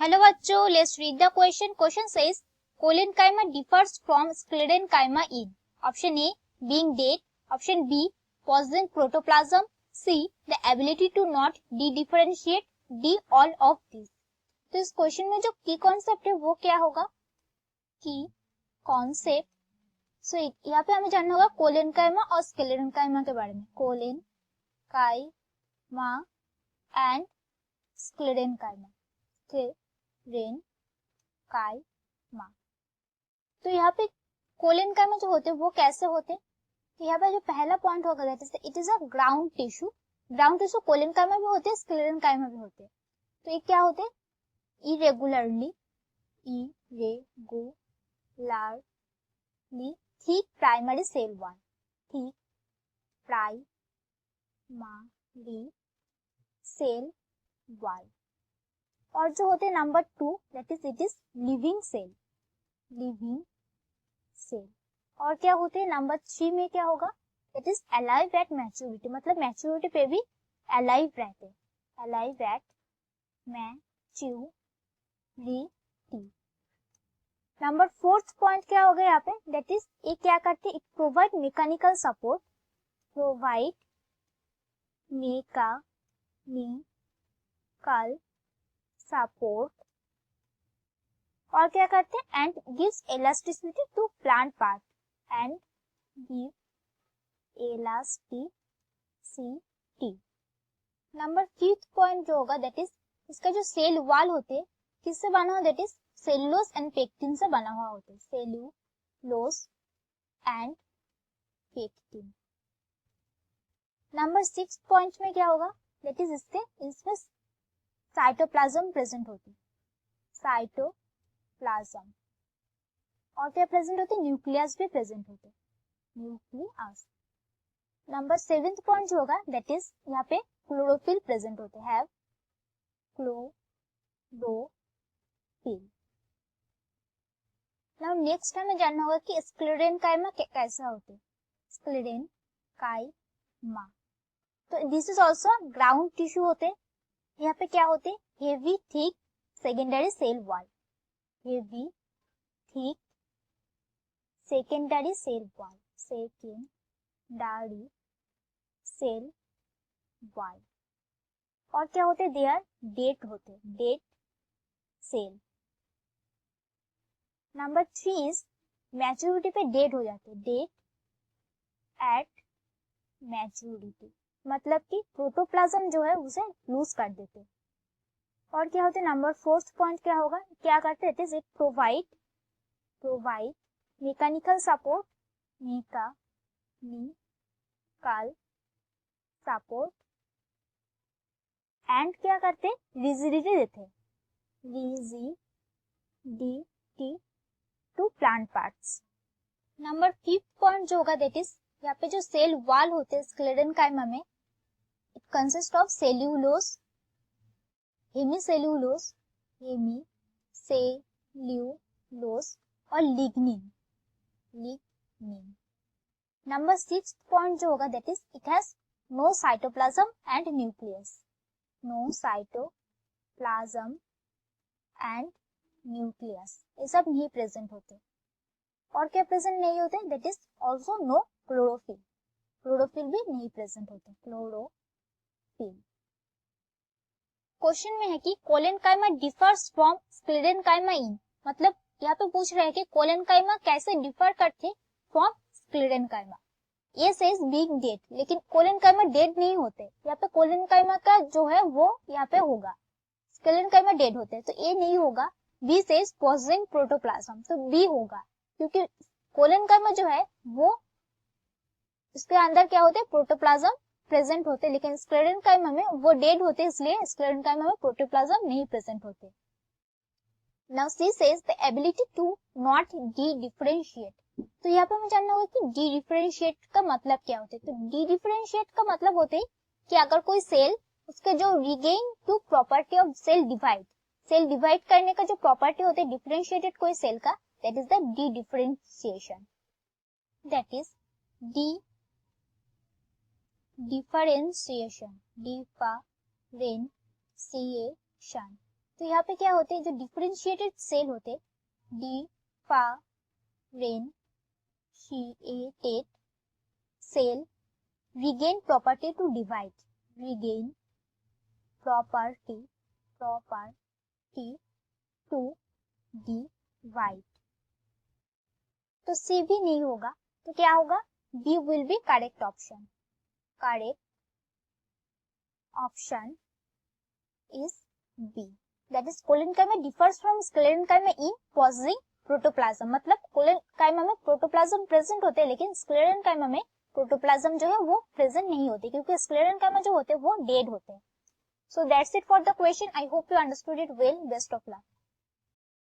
Hello बच्चों, let's read the question. Question says collenchyma differs from sclerenchyma in option A being dead, option B possessing protoplasm, C the ability to not de-differentiate, D all of these. तो इस question में जो की concept है वो क्या होगा? की कॉन्सेप्ट. सो यहाँ पे हमें जानना होगा कोलेनकाइमा और स्क्लेरेनकाइमा के बारे में. Collenchyma and sclerenchyma. स्क्लेरेनकाइमा. तो यहाँ पे कोलेनकाइमा जो होते हैं वो कैसे होते हैं? तो यहाँ पे जो पहला पॉइंट होगा that is it is a ground tissue. Ground tissue collenchyma भी होते हैं, स्क्लेरेनकाइमा भी होते हैं. तो ये क्या होते हैं? Irregularly thick primary cell wall. Thick primary cell wall. और जो होते हैं number 2 that is it is living cell. Living cell. और क्या होते हैं नंबर 3 में क्या होगा? It is alive at maturity. मतलब मैच्योरिटी पे भी अलाइव रहते हैं. Alive at maturity. Number 4th point क्या होगा यहाँ पे? दैट इज ये क्या करते हैं? It provide mechanical support. Provide mechanical support. और क्या करते हैं? And gives elasticity to plant part. And give elasticity. Number 5th point जो होगा दैट इज इसका जो सेल वॉल होते हैं किससे बना हुआ? That is cellulose and pectin से बना हुआ होता है. Cellulose and pectin. Number 6th point में क्या होगा? दैट इज इसमें साइटोप्लाज्म प्रेजेंट होती है. साइटोप्लाज्म. और क्या प्रेजेंट होते हैं? न्यूक्लियस भी प्रेजेंट होते हैं. न्यूक्लियस. नंबर 7th पॉइंट जो होगा दैट इज यहाँ पे क्लोरोफिल प्रेजेंट होते हैं. Have chlorophyll. नाउ नेक्स्ट हमें जानना होगा कि स्क्लेरेनकाइमा कैसा होते हैं. स्क्लेरेनकाइमा. तो this is also ground tissue होते हैं. यहाँ पे क्या होते हैं? Heavy thick secondary cell wall. Heavy thick secondary cell wall. Secondary cell wall. और क्या होते हैं? दे आर डेड होते हैं. Dead cell. Number 3 is maturity पे डेड हो जाते हैं. डेड एट मैच्योरिटी. मतलब कि प्रोटोप्लाज्म जो है उसे लूज कर देते हैं. और क्या होते हैं? नंबर 4th पॉइंट क्या होगा? क्या करते हैं? It provide mechanical support. Mechanical support. And क्या करते हैं? रिजिडिटी देते हैं. Rigidity to plant parts. Number 5th point जो होगा दैट इज यहाँ पे जो सेल वॉल होते हैं स्क्लेरेनकाइमा में it consist of cellulose, hemicellulose और लिग्निन. नंबर 6th पॉइंट जो होगा that is it has no cytoplasm and nucleus. No cytoplasm and nucleus. ये सब नहीं प्रेजेंट होते. और क्या प्रेजेंट नहीं होते? That is also no chlorophyll. Chlorophyll भी नहीं प्रेजेंट होते. क्लोरोफिल. क्वेश्चन में है कि collenchyma differs from sclerenchyma in. मतलब यहाँ पे पूछ रहे हैं कि कोलेनकाइमा कैसे डिफर करते फ्रॉम स्क्लेरेनकाइमा. ये सेज बीइंग डेड. लेकिन कोलेनकाइमा डेड नहीं होते. यहाँ पे कोलेनकाइमा का जो है वो यहाँ पे होगा. स्क्लेरेनकाइमा डेड होते हैं तो ये नहीं होगा. B says possessing protoplasm. तो बी होगा क्योंकि कोलेनकाइमा जो है वो इसके अंदर क्या होते हैं? प्रोटोप्लाज्म प्रेजेंट होते. लेकिन स्क्लेरेनकाइमा में वो डेड होते इसलिए स्क्लेरेनकाइमा में प्रोटोप्लाज्म नहीं प्रेजेंट होते. Now C says the ability to not dedifferentiate. तो यहाँ पे हमें जानना होगा कि डी-डिफरेंशिएट का मतलब क्या होता है. तो डी-डिफरेंशिएट का मतलब होते है कि अगर कोई सेल उसके जो regain to property of cell divide करने का जो प्रॉपर्टी होते है डिफरेंशिएटेड कोई सेल का that is the dedifferentiation. That is differentiation. तो यहाँ पे क्या होते हैं, जो डिफरेंशिएटेड सेल होते, differentiated cell regain property to divide, regain property to divide. तो C भी नहीं होगा, तो क्या होगा, B will be correct option. Correct option is B. That is collenchyma differs from sclerenchyma in possessing protoplasm. मतलब collenchyma में प्रोटोप्लाज्म प्रेजेंट होते हैं, लेकिन स्क्लेरेनकाइमा में प्रोटोप्लाज्म जो है वो प्रेजेंट नहीं होती, क्योंकि स्क्लेरेनकाइमा जो होते हैं वो डेड होते हैं. So that's it for the question. I hope you understood it well. Best of luck.